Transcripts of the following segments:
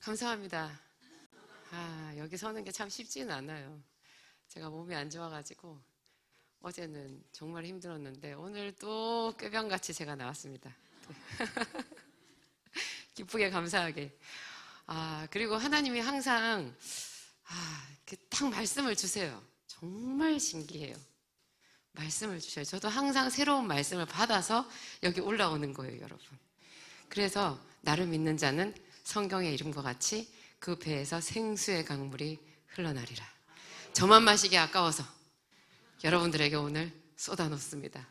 감사합니다. 여기 서는 게 참 쉽지는 않아요. 제가 몸이 안 좋아가지고 어제는 정말 힘들었는데 오늘 또 꾀병같이 제가 나왔습니다. 기쁘게 감사하게. 그리고 하나님이 항상 이렇게 딱 말씀을 주세요. 정말 신기해요. 말씀을 주셔요. 저도 항상 새로운 말씀을 받아서 여기 올라오는 거예요, 여러분. 그래서 나를 믿는 자는 성경의 이름과 같이 그 배에서 생수의 강물이 흘러나리라. 저만 마시기 아까워서 여러분들에게 오늘 쏟아놓습니다.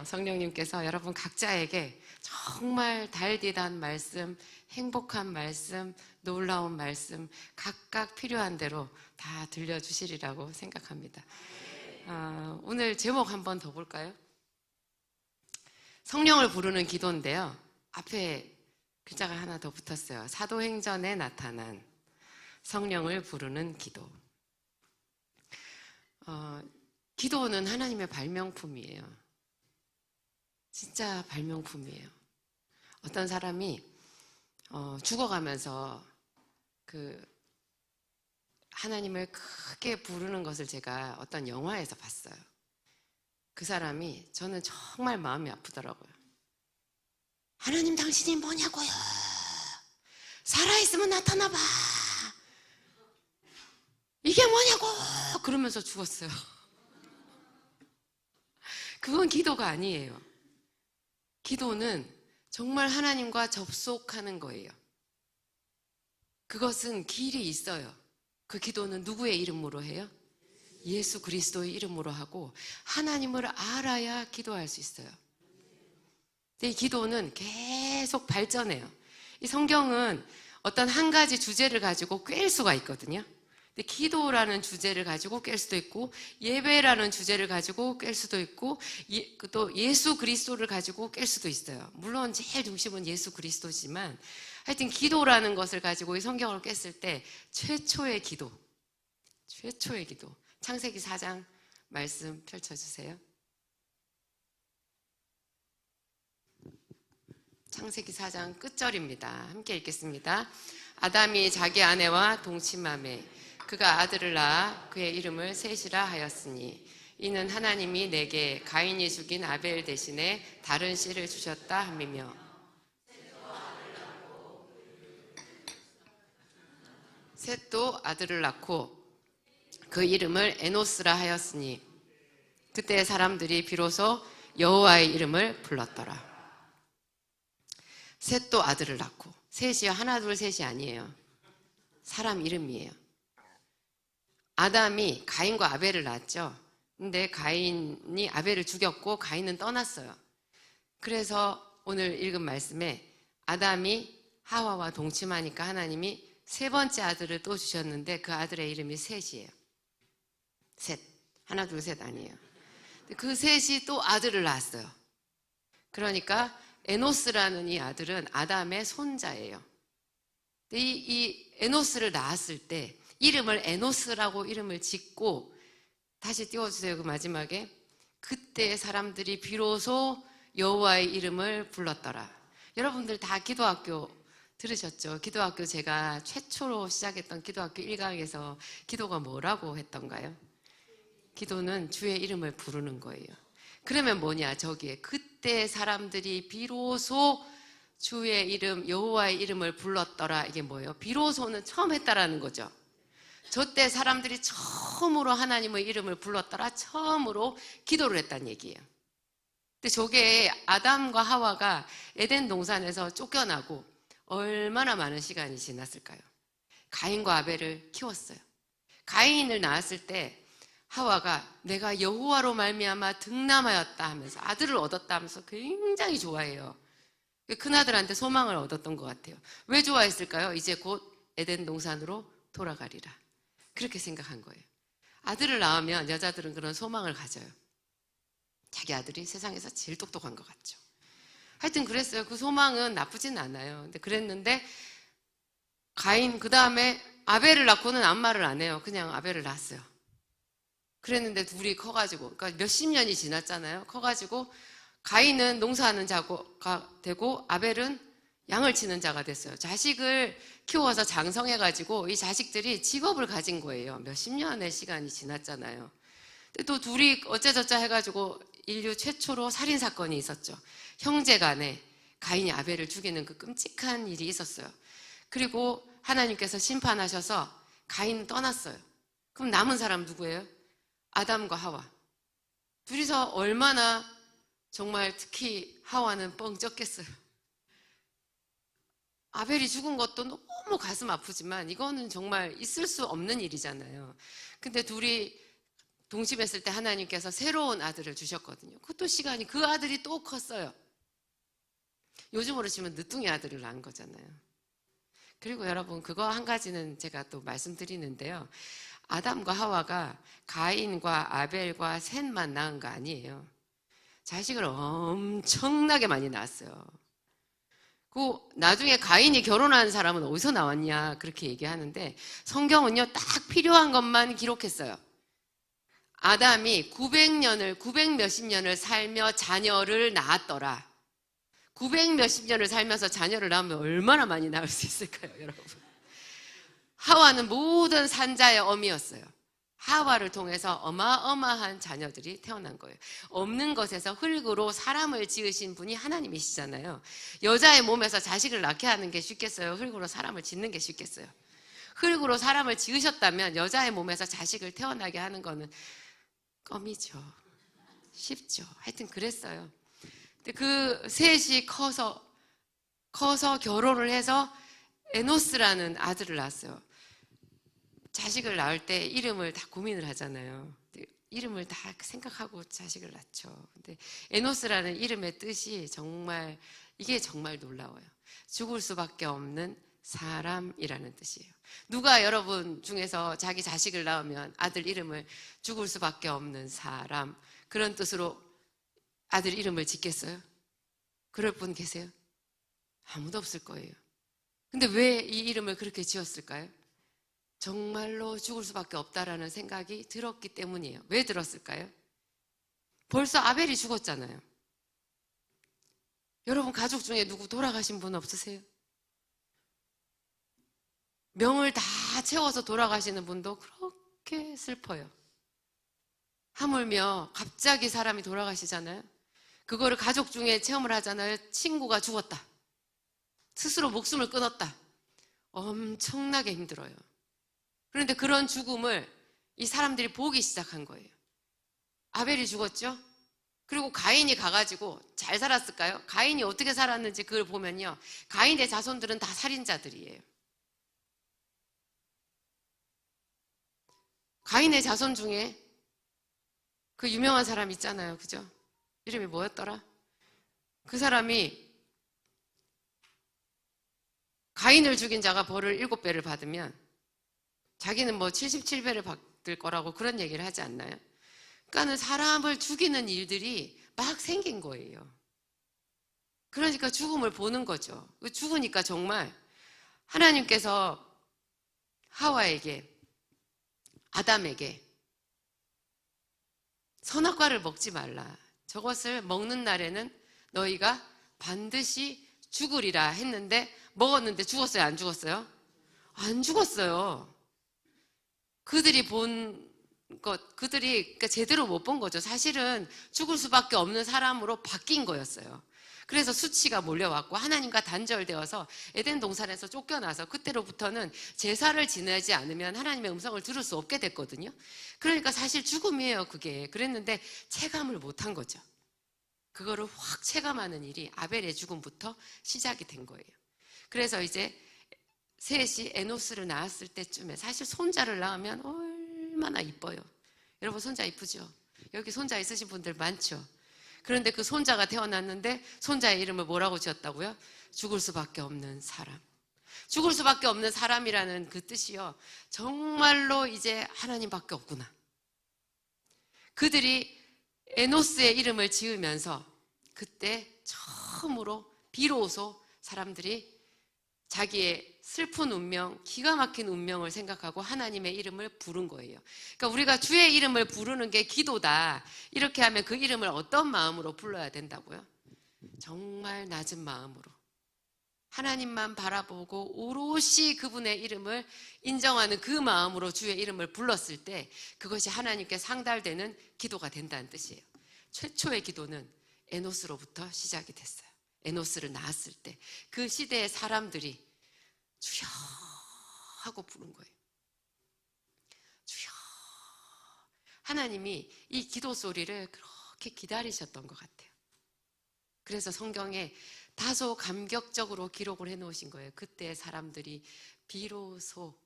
성령님께서 여러분 각자에게 정말 달디단 말씀, 행복한 말씀, 놀라운 말씀 각각 필요한 대로 다 들려주시리라고 생각합니다. 오늘 제목 한번 더 볼까요? 성령을 부르는 기도인데요. 앞에 글자가 하나 더 붙었어요. 사도행전에 나타난 성령을 부르는 기도. 기도는 하나님의 발명품이에요. 진짜 발명품이에요. 어떤 사람이 죽어가면서 하나님을 크게 부르는 것을 제가 어떤 영화에서 봤어요. 그 사람이 저는 정말 마음이 아프더라고요. 하나님 당신이 뭐냐고요? 살아있으면 나타나봐. 이게 뭐냐고! 그러면서 죽었어요. 그건 기도가 아니에요. 기도는 정말 하나님과 접속하는 거예요. 그것은 길이 있어요. 그 기도는 누구의 이름으로 해요? 예수 그리스도의 이름으로 하고 하나님을 알아야 기도할 수 있어요. 이 기도는 계속 발전해요. 이 성경은 어떤 한 가지 주제를 가지고 꿰일 수가 있거든요. 근데 기도라는 주제를 가지고 꿰일 수도 있고 예배라는 주제를 가지고 꿰일 수도 있고 또 예수 그리스도를 가지고 꿰일 수도 있어요. 물론 제일 중심은 예수 그리스도지만 하여튼 기도라는 것을 가지고 이 성경을 꿰었을 때 최초의 기도 창세기 4장 말씀 펼쳐주세요. 창세기 4장 끝절입니다. 함께 읽겠습니다. 아담이 자기 아내와 동침하매 그가 아들을 낳아 그의 이름을 셋이라 하였으니 이는 하나님이 내게 가인이 죽인 아벨 대신에 다른 씨를 주셨다 함이며 셋도 아들을 낳고 그 이름을 에노스라 하였으니 그때 사람들이 비로소 여호와의 이름을 불렀더라. 셋도 아들을 낳고, 셋이요, 하나 둘 셋이 아니에요. 사람 이름이에요. 아담이 가인과 아벨을 낳았죠. 근데 가인이 아벨을 죽였고 가인은 떠났어요. 그래서 오늘 읽은 말씀에 아담이 하와와 동침하니까 하나님이 세 번째 아들을 또 주셨는데 그 아들의 이름이 셋이에요. 셋, 하나 둘 셋 아니에요. 그 셋이 또 아들을 낳았어요. 그러니까 에노스라는 이 아들은 아담의 손자예요. 이 에노스를 낳았을 때 이름을 에노스라고 이름을 짓고 다시 띄워주세요. 그 마지막에 그때 사람들이 비로소 여호와의 이름을 불렀더라. 여러분들 다 기도학교 들으셨죠? 기도학교 제가 최초로 시작했던 기도학교 1강에서 기도가 뭐라고 했던가요? 기도는 주의 이름을 부르는 거예요. 그러면 뭐냐? 저기에 그때 사람들이 비로소 주의 이름 여호와의 이름을 불렀더라. 이게 뭐예요? 비로소는 처음 했다라는 거죠. 저때 사람들이 처음으로 하나님의 이름을 불렀더라. 처음으로 기도를 했다는 얘기예요. 근데 저게 아담과 하와가 에덴 동산에서 쫓겨나고 얼마나 많은 시간이 지났을까요? 가인과 아벨을 키웠어요. 가인을 낳았을 때 하와가 내가 여호와로 말미암아 득남하였다 하면서 아들을 얻었다 하면서 굉장히 좋아해요. 큰아들한테 소망을 얻었던 것 같아요. 왜 좋아했을까요? 이제 곧 에덴 동산으로 돌아가리라. 그렇게 생각한 거예요. 아들을 낳으면 여자들은 그런 소망을 가져요. 자기 아들이 세상에서 제일 똑똑한 것 같죠. 하여튼 그랬어요. 그 소망은 나쁘진 않아요. 근데 그랬는데 가인 그 다음에 아벨을 낳고는 아무 말을 안 해요. 그냥 아벨을 낳았어요. 그랬는데 둘이 커가지고, 그러니까 몇십 년이 지났잖아요. 커가지고 가인은 농사하는 자가 되고 아벨은 양을 치는 자가 됐어요. 자식을 키워서 장성해가지고 이 자식들이 직업을 가진 거예요. 몇십 년의 시간이 지났잖아요. 근데 또 둘이 어째저째 해가지고 인류 최초로 살인사건이 있었죠. 형제간에 가인이 아벨을 죽이는 그 끔찍한 일이 있었어요. 그리고 하나님께서 심판하셔서 가인은 떠났어요. 그럼 남은 사람 누구예요? 아담과 하와. 둘이서 얼마나 정말 특히 하와는 뻥 쪘겠어요. 아벨이 죽은 것도 너무 가슴 아프지만 이거는 정말 있을 수 없는 일이잖아요. 근데 둘이 동침했을 때 하나님께서 새로운 아들을 주셨거든요. 그것도 시간이, 그 아들이 또 컸어요. 요즘으로 치면 늦둥이 아들을 낳은 거잖아요. 그리고 여러분, 그거 한 가지는 제가 또 말씀드리는데요. 아담과 하와가 가인과 아벨과 셋만 낳은 거 아니에요. 자식을 엄청나게 많이 낳았어요. 그 나중에 가인이 결혼한 사람은 어디서 나왔냐 그렇게 얘기하는데, 성경은요 딱 필요한 것만 기록했어요. 아담이 900 몇십 년을 살며 자녀를 낳았더라. 900 몇십 년을 살면서 자녀를 낳으면 얼마나 많이 낳을 수 있을까요, 여러분? 하와는 모든 산자의 어미였어요. 하와를 통해서 어마어마한 자녀들이 태어난 거예요. 없는 것에서 흙으로 사람을 지으신 분이 하나님이시잖아요. 여자의 몸에서 자식을 낳게 하는 게 쉽겠어요? 흙으로 사람을 짓는 게 쉽겠어요? 흙으로 사람을 지으셨다면 여자의 몸에서 자식을 태어나게 하는 거는 껌이죠. 쉽죠. 하여튼 그랬어요. 근데 그 셋이 커서 결혼을 해서 에노스라는 아들을 낳았어요. 자식을 낳을 때 이름을 다 고민을 하잖아요. 이름을 다 생각하고 자식을 낳죠. 근데 에노스라는 이름의 뜻이 정말, 이게 정말 놀라워요. 죽을 수밖에 없는 사람이라는 뜻이에요. 누가 여러분 중에서 자기 자식을 낳으면 아들 이름을 죽을 수밖에 없는 사람, 그런 뜻으로 아들 이름을 짓겠어요? 그럴 분 계세요? 아무도 없을 거예요. 근데 왜 이 이름을 그렇게 지었을까요? 정말로 죽을 수밖에 없다라는 생각이 들었기 때문이에요. 왜 들었을까요? 벌써 아벨이 죽었잖아요. 여러분 가족 중에 누구 돌아가신 분 없으세요? 명을 다 채워서 돌아가시는 분도 그렇게 슬퍼요. 하물며 갑자기 사람이 돌아가시잖아요. 그거를 가족 중에 체험을 하잖아요. 친구가 죽었다. 스스로 목숨을 끊었다. 엄청나게 힘들어요. 그런데 그런 죽음을 이 사람들이 보기 시작한 거예요. 아벨이 죽었죠? 그리고 가인이 가가지고 잘 살았을까요? 가인이 어떻게 살았는지 그걸 보면요, 가인의 자손들은 다 살인자들이에요. 가인의 자손 중에 그 유명한 사람 있잖아요. 그죠? 이름이 뭐였더라? 그 사람이 가인을 죽인 자가 벌을 7배를 받으면 자기는 뭐 77배를 받을 거라고 그런 얘기를 하지 않나요? 그러니까 사람을 죽이는 일들이 막 생긴 거예요. 그러니까 죽음을 보는 거죠. 죽으니까 정말 하나님께서 하와에게, 아담에게 선악과를 먹지 말라. 저것을 먹는 날에는 너희가 반드시 죽으리라 했는데, 먹었는데 죽었어요? 안 죽었어요? 안 죽었어요. 그들이 본 것, 그들이 그러니까 제대로 못 본 거죠. 사실은 죽을 수밖에 없는 사람으로 바뀐 거였어요. 그래서 수치가 몰려왔고 하나님과 단절되어서 에덴 동산에서 쫓겨나서 그때로부터는 제사를 지내지 않으면 하나님의 음성을 들을 수 없게 됐거든요. 그러니까 사실 죽음이에요, 그게. 그랬는데 체감을 못한 거죠. 그거를 확 체감하는 일이 아벨의 죽음부터 시작이 된 거예요. 그래서 이제 셋이 에노스를 낳았을 때쯤에, 사실 손자를 낳으면 얼마나 이뻐요. 여러분 손자 이쁘죠? 여기 손자 있으신 분들 많죠? 그런데 그 손자가 태어났는데 손자의 이름을 뭐라고 지었다고요? 죽을 수밖에 없는 사람. 죽을 수밖에 없는 사람이라는 그 뜻이요, 정말로 이제 하나님밖에 없구나. 그들이 에노스의 이름을 지으면서 그때 처음으로 비로소 사람들이 자기의 슬픈 운명, 기가 막힌 운명을 생각하고 하나님의 이름을 부른 거예요. 그러니까 우리가 주의 이름을 부르는 게 기도다, 이렇게 하면 그 이름을 어떤 마음으로 불러야 된다고요? 정말 낮은 마음으로, 하나님만 바라보고 오롯이 그분의 이름을 인정하는 그 마음으로 주의 이름을 불렀을 때 그것이 하나님께 상달되는 기도가 된다는 뜻이에요. 최초의 기도는 에노스로부터 시작이 됐어요. 에노스를 낳았을 때 그 시대의 사람들이 주여 하고 부른 거예요. 주여. 하나님이 이 기도 소리를 그렇게 기다리셨던 것 같아요. 그래서 성경에 다소 감격적으로 기록을 해놓으신 거예요. 그때 사람들이 비로소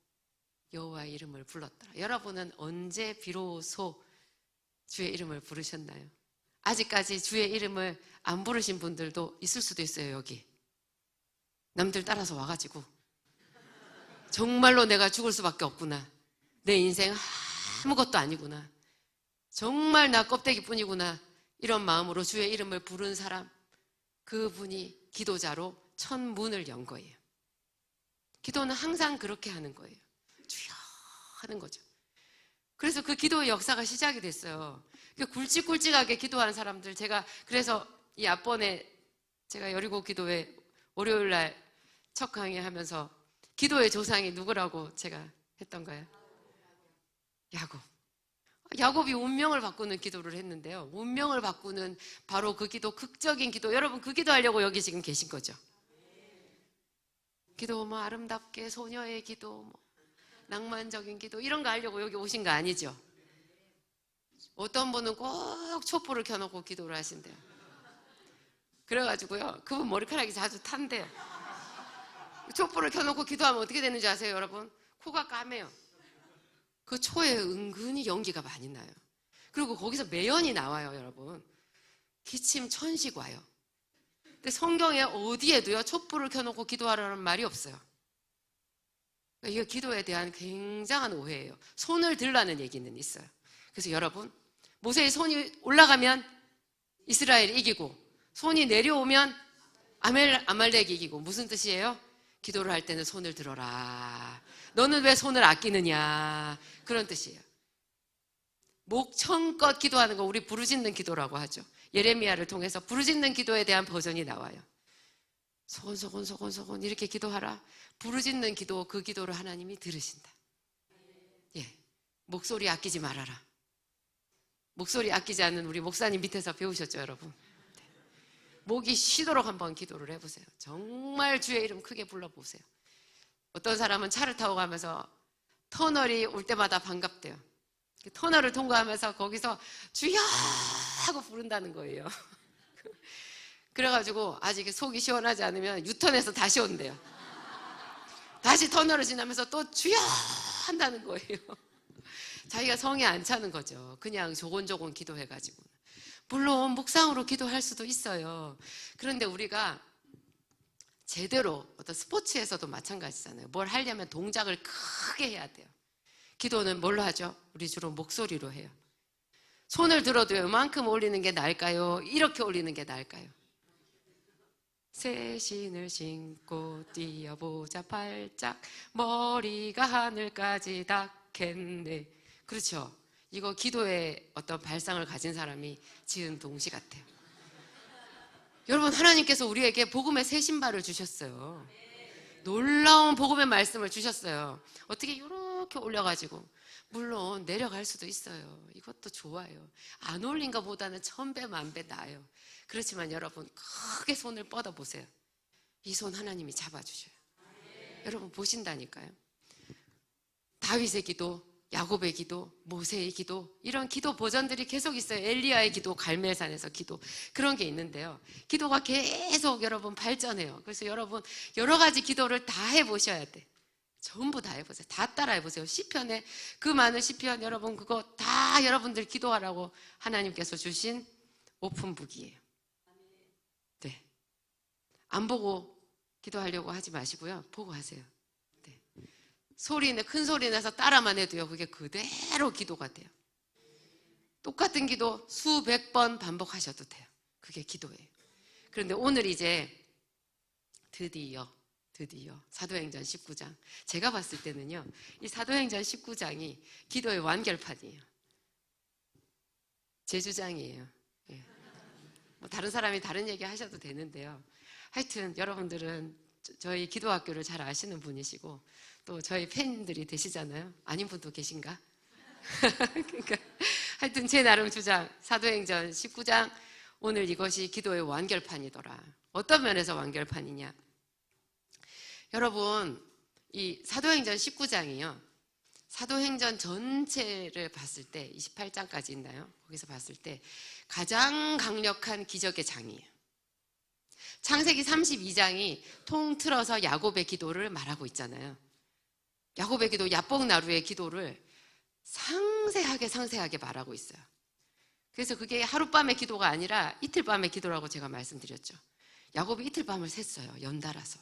여호와의 이름을 불렀더라. 여러분은 언제 비로소 주의 이름을 부르셨나요? 아직까지 주의 이름을 안 부르신 분들도 있을 수도 있어요. 여기 남들 따라서 와가지고 정말로 내가 죽을 수밖에 없구나, 내 인생 아무것도 아니구나, 정말 나 껍데기뿐이구나, 이런 마음으로 주의 이름을 부른 사람, 그분이 기도자로 첫 문을 연 거예요. 기도는 항상 그렇게 하는 거예요. 주여 하는 거죠. 그래서 그 기도의 역사가 시작이 됐어요. 굵직굵직하게 기도하는 사람들, 제가 그래서 이 앞번에 제가 여리고 기도회 월요일 날 첫 강의하면서 기도의 조상이 누구라고 제가 했던가요? 야곱. 야곱이 운명을 바꾸는 기도를 했는데요. 운명을 바꾸는 바로 그 기도, 극적인 기도. 여러분 그 기도하려고 여기 지금 계신 거죠? 기도 뭐 아름답게 소녀의 기도, 뭐 낭만적인 기도 이런 거 하려고 여기 오신 거 아니죠? 어떤 분은 꼭 촛불을 켜놓고 기도를 하신대요. 그래가지고요, 그분 머리카락이 자주 탄대요. 촛불을 켜놓고 기도하면 어떻게 되는지 아세요, 여러분? 코가 까매요. 그 초에 은근히 연기가 많이 나요. 그리고 거기서 매연이 나와요, 여러분. 기침, 천식 와요. 근데 성경에 어디에도요, 촛불을 켜놓고 기도하라는 말이 없어요. 이게 기도에 대한 굉장한 오해예요. 손을 들라는 얘기는 있어요. 그래서 여러분, 모세의 손이 올라가면 이스라엘이 이기고, 손이 내려오면 아말렉이 이기고. 무슨 뜻이에요? 기도를 할 때는 손을 들어라. 너는 왜 손을 아끼느냐, 그런 뜻이에요. 목청껏 기도하는 거 우리 부르짖는 기도라고 하죠. 예레미야를 통해서 부르짖는 기도에 대한 버전이 나와요. 소곤소곤 이렇게 기도하라. 부르짖는 기도, 그 기도를 하나님이 들으신다. 예, 목소리 아끼지 말아라. 목소리 아끼지 않는 우리 목사님 밑에서 배우셨죠, 여러분? 목이 쉬도록 한번 기도를 해보세요. 정말 주의 이름 크게 불러보세요. 어떤 사람은 차를 타고 가면서 터널이 올 때마다 반갑대요. 터널을 통과하면서 거기서 주여 하고 부른다는 거예요. 그래가지고 아직 속이 시원하지 않으면 유턴해서 다시 온대요. 다시 터널을 지나면서 또 주여 한다는 거예요. 자기가 성에 안 차는 거죠. 그냥 조곤조곤 기도해가지고. 물론 묵상으로 기도할 수도 있어요. 그런데 우리가 제대로, 어떤 스포츠에서도 마찬가지잖아요. 뭘 하려면 동작을 크게 해야 돼요. 기도는 뭘로 하죠? 우리 주로 목소리로 해요. 손을 들어도 이만큼 올리는 게 나을까요? 이렇게 올리는 게 나을까요? 새 신을 신고 뛰어보자 발짝, 머리가 하늘까지 닿겠네. 그렇죠? 이거 기도의 어떤 발상을 가진 사람이 지은 동시 같아요. 여러분, 하나님께서 우리에게 복음의 새 신발을 주셨어요. 놀라운 복음의 말씀을 주셨어요. 어떻게 이렇게 올려가지고, 물론 내려갈 수도 있어요. 이것도 좋아요. 안 올린 것보다는 1000배 만배 나아요. 그렇지만 여러분, 크게 손을 뻗어보세요. 이 손 하나님이 잡아주셔요. 여러분 보신다니까요. 다윗의 기도, 야곱의 기도, 모세의 기도, 이런 기도 버전들이 계속 있어요. 엘리야의 기도, 갈멜산에서 기도, 그런 게 있는데요. 기도가 계속 여러분 발전해요. 그래서 여러분 여러 가지 기도를 다 해보셔야 돼. 전부 다 해보세요. 다 따라 해보세요. 시편에 그 많은 시편, 여러분 그거 다 여러분들 기도하라고 하나님께서 주신 오픈북이에요. 네, 안 보고 기도하려고 하지 마시고요. 보고 하세요. 큰 소리 내서 따라만 해도요, 그게 그대로 기도가 돼요. 똑같은 기도 수백 번 반복하셔도 돼요. 그게 기도예요. 그런데 오늘 이제 드디어 사도행전 19장, 제가 봤을 때는요, 이 사도행전 19장이 기도의 완결판이에요. 제 주장이에요. 예. 뭐 다른 사람이 다른 얘기 하셔도 되는데요. 하여튼 여러분들은 저희 기도학교를 잘 아시는 분이시고 또 저희 팬들이 되시잖아요. 아닌 분도 계신가? 그러니까 하여튼 제 나름 주장, 사도행전 19장, 오늘 이것이 기도의 완결판이더라. 어떤 면에서 완결판이냐? 여러분, 이 사도행전 19장이요. 사도행전 전체를 봤을 때 28장까지 있나요? 거기서 봤을 때 가장 강력한 기적의 장이에요. 창세기 32장이 통틀어서 야곱의 기도를 말하고 있잖아요. 야곱의 기도, 야복나루의 기도를 상세하게 말하고 있어요. 그래서 그게 하룻밤의 기도가 아니라 이틀밤의 기도라고 제가 말씀드렸죠. 야곱이 이틀밤을 샜어요. 연달아서.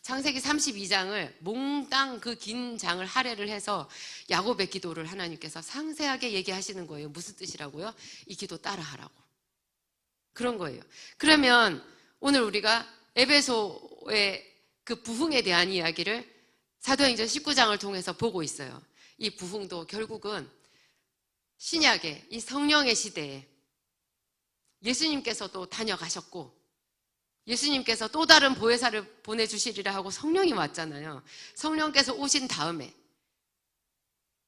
창세기 32장을 몽땅 그 긴 장을 할애를 해서 야곱의 기도를 하나님께서 상세하게 얘기하시는 거예요. 무슨 뜻이라고요? 이 기도 따라하라고. 그런 거예요. 그러면 오늘 우리가 에베소의 그 부흥에 대한 이야기를 사도행전 19장을 통해서 보고 있어요. 이 부흥도 결국은 신약의 이 성령의 시대에 예수님께서도 다녀가셨고 예수님께서 또 다른 보혜사를 보내주시리라 하고 성령이 왔잖아요. 성령께서 오신 다음에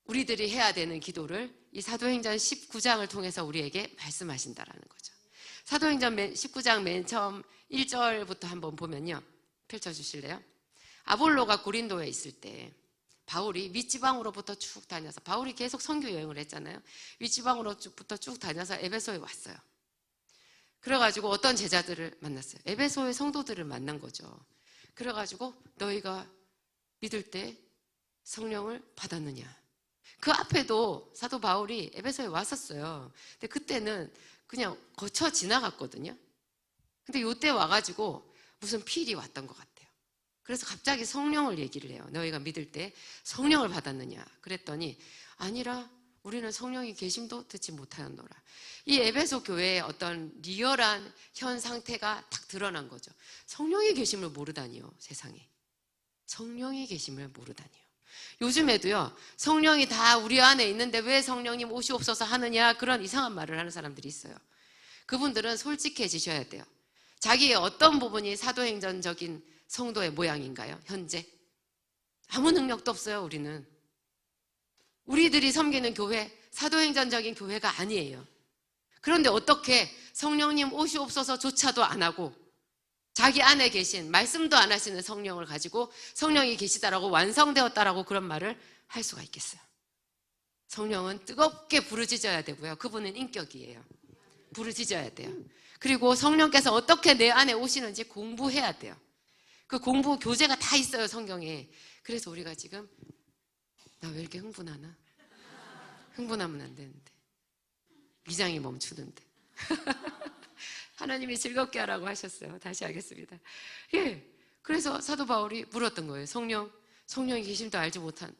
우리들이 해야 되는 기도를 이 사도행전 19장을 통해서 우리에게 말씀하신다라는 거죠. 사도행전 19장 맨 처음 1절부터 한번 보면요. 펼쳐주실래요? 아볼로가 고린도에 있을 때 바울이 윗지방으로부터 쭉 다녀서 바울이 계속 선교 여행을 했잖아요. 윗지방으로부터 쭉 다녀서 에베소에 왔어요. 그래가지고 어떤 제자들을 만났어요. 에베소의 성도들을 만난 거죠. 그래가지고 너희가 믿을 때 성령을 받았느냐. 그 앞에도 사도 바울이 에베소에 왔었어요. 근데 그때는 그냥 거쳐 지나갔거든요. 근데 요때 와가지고 무슨 필이 왔던 것 같아요. 그래서 갑자기 성령을 얘기를 해요. 너희가 믿을 때 성령을 받았느냐. 그랬더니 아니라 우리는 성령이 계심도 듣지 못하였노라. 이 에베소 교회의 어떤 리얼한 현 상태가 딱 드러난 거죠. 성령이 계심을 모르다니요. 세상에. 성령이 계심을 모르다니요. 요즘에도요. 성령이 다 우리 안에 있는데 왜 성령님 오시옵소서 하느냐 그런 이상한 말을 하는 사람들이 있어요. 그분들은 솔직해지셔야 돼요. 자기의 어떤 부분이 사도행전적인 성도의 모양인가요? 현재? 아무 능력도 없어요. 우리들이 섬기는 교회, 사도행전적인 교회가 아니에요. 그런데 어떻게 성령님 오시옵소서조차도 안 하고 자기 안에 계신 말씀도 안 하시는 성령을 가지고 성령이 계시다라고 완성되었다라고 그런 말을 할 수가 있겠어요? 성령은 뜨겁게 부르짖어야 되고요. 그분은 인격이에요. 부르짖어야 돼요. 그리고 성령께서 어떻게 내 안에 오시는지 공부해야 돼요. 그 공부 교재가 다 있어요. 성경에. 그래서 우리가 지금 나 왜 이렇게 흥분하나? 흥분하면 안 되는데 위장이 멈추는데 하나님이 즐겁게 하라고 하셨어요. 다시 하겠습니다. 예, 그래서 사도 바울이 물었던 거예요. 성령이 계심도 알지 못한.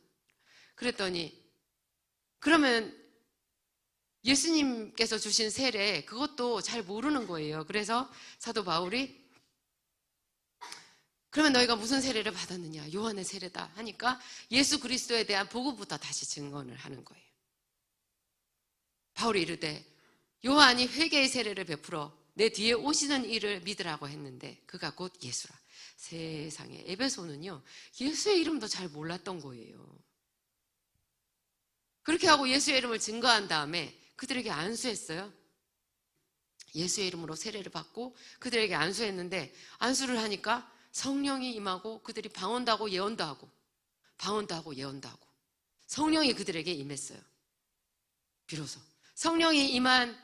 그랬더니 그러면 예수님께서 주신 세례 그것도 잘 모르는 거예요. 그래서 사도 바울이 그러면 너희가 무슨 세례를 받았느냐? 요한의 세례다 하니까 예수 그리스도에 대한 복음부터 다시 증언을 하는 거예요. 바울이 이르되 요한이 회개의 세례를 베풀어 내 뒤에 오시는 이를 믿으라고 했는데 그가 곧 예수라. 세상에 에베소는요 예수의 이름도 잘 몰랐던 거예요. 그렇게 하고 예수의 이름을 증거한 다음에 그들에게 안수했어요. 예수의 이름으로 세례를 받고 그들에게 안수했는데 안수를 하니까 성령이 임하고 그들이 방언도 하고 예언도 하고 방언도 하고 예언도 하고 성령이 그들에게 임했어요. 비로소 성령이 임한